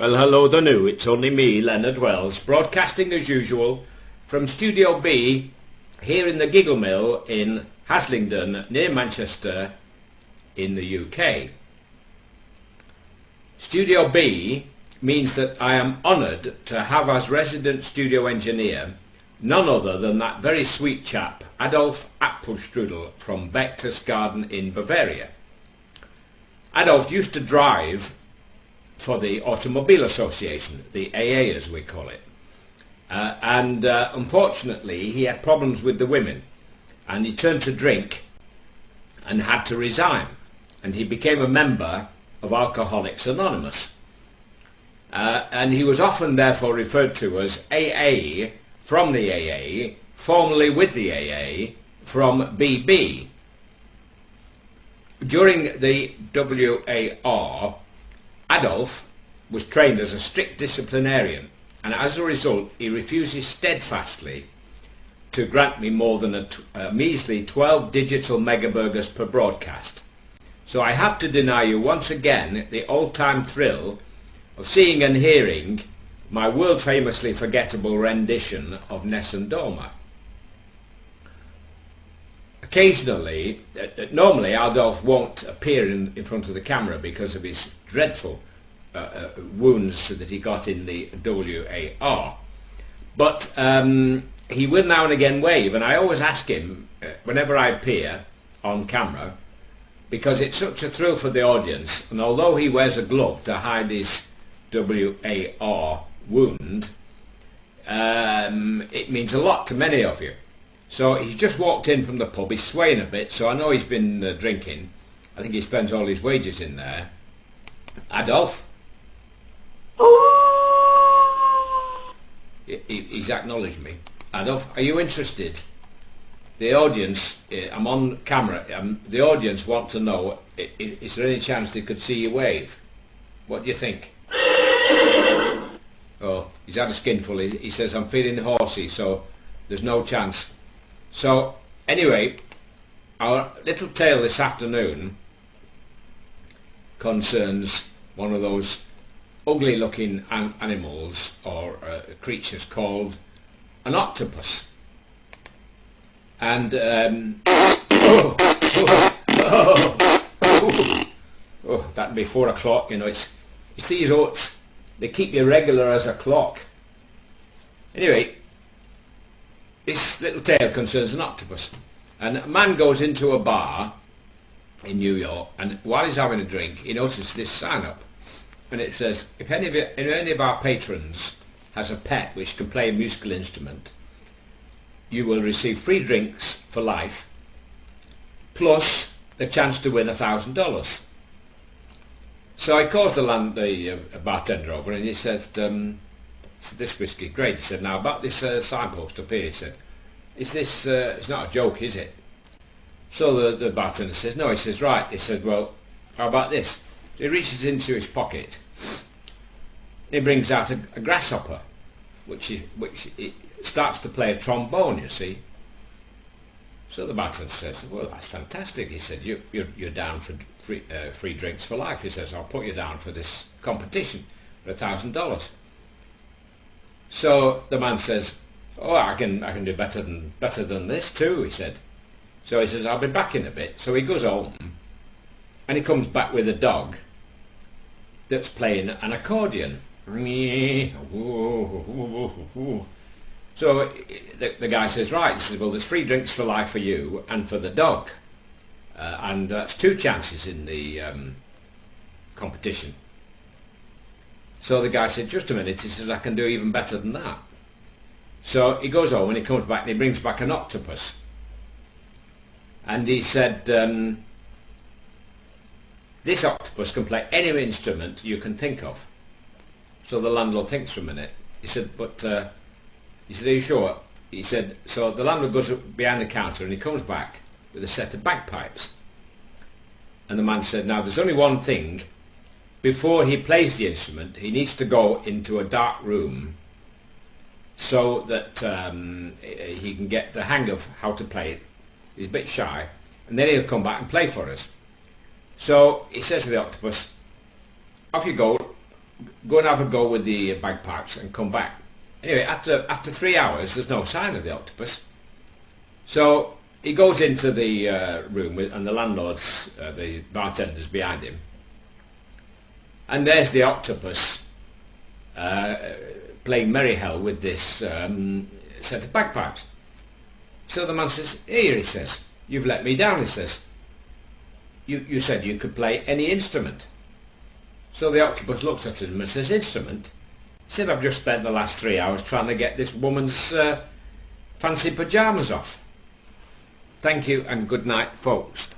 Well, hello there new, it's only me, Leonard Wells, broadcasting as usual from Studio B here in the Giggle Mill in Haslingden, near Manchester in the UK. Studio B means that I am honoured to have as resident studio engineer none other than that very sweet chap, Adolf Apfelstrudel from Berchtesgaden in Bavaria. Adolf used to drive for the Automobile Association, the AA as we call it. Unfortunately he had problems with the women and he turned to drink and had to resign, and he became a member of Alcoholics Anonymous. And he was often therefore referred to as AA from the AA, formerly with the AA from BB. During the WAR, Adolf was trained as a strict disciplinarian, and as a result he refuses steadfastly to grant me more than a measly 12 digital megaburgers per broadcast. So I have to deny you once again the old-time thrill of seeing and hearing my world-famously forgettable rendition of Nessun Dorma. Occasionally, normally Adolf won't appear in front of the camera because of his dreadful wounds that he got in the WAR, but he will now and again wave, and I always ask him whenever I appear on camera, because it's such a thrill for the audience, and although he wears a glove to hide his WAR wound, it means a lot to many of you. So he's just walked in from the pub, he's swaying a bit, so I know he's been drinking. I think he spends all his wages in there. Adolf? He's acknowledged me. Adolf, are you interested? The audience, I'm on camera, the audience want to know, is there any chance they could see you wave? What do you think? Oh, he's had a skinful. He says, I'm feeling horsey, so there's no chance. So, anyway, our little tale this afternoon concerns one of those ugly looking animals or creatures called an octopus. And that'd be 4 o'clock, you know. It's these oats, they keep you regular as a clock. Anyway, this little tale concerns an octopus, and a man goes into a bar in New York, and while he's having a drink he notices this sign up, and it says, if any of our patrons has a pet which can play a musical instrument, you will receive free drinks for life plus the chance to win $1,000. So I calls the bartender over, and he said, this whiskey, great. He said, now about this signpost up here, he said, is this, it's not a joke, is it? So the bartender says, no. He says, right. He said, well, how about this? So he reaches into his pocket, he brings out a grasshopper, which he starts to play a trombone, you see. So the bartender says, well, that's fantastic. He said, you're down for free drinks for life. He says, I'll put you down for this competition for $1,000. So the man says, oh, I can do better than this too, he said. So he says, I'll be back in a bit. So he goes home and he comes back with a dog that's playing an accordion. So the guy says, right, he says, well, there's free drinks for life for you and for the dog, and that's 2 chances in the competition. So the guy said, just a minute. He says, I can do even better than that. So he goes home and he comes back and he brings back an octopus, and he said, this octopus can play any instrument you can think of. So the landlord thinks for a minute. He said, but he said, are you sure? He said, so the landlord goes behind the counter and he comes back with a set of bagpipes. And the man said, now there's only one thing. Before he plays the instrument, he needs to go into a dark room so that he can get the hang of how to play it. He's a bit shy, and then he'll come back and play for us. So he says to the octopus, off you go, go and have a go with the bagpipes and come back. Anyway, after 3 hours, there's no sign of the octopus. So he goes into the room and the landlord's, the bartender's behind him. And there's the octopus playing merry hell with this set of bagpipes. So the man says, "Here," he says, "you've let me down," he says. You said you could play any instrument." So the octopus looks at him and says, "Instrument?" He said, "I've just spent the last 3 hours trying to get this woman's fancy pyjamas off." Thank you and good night, folks.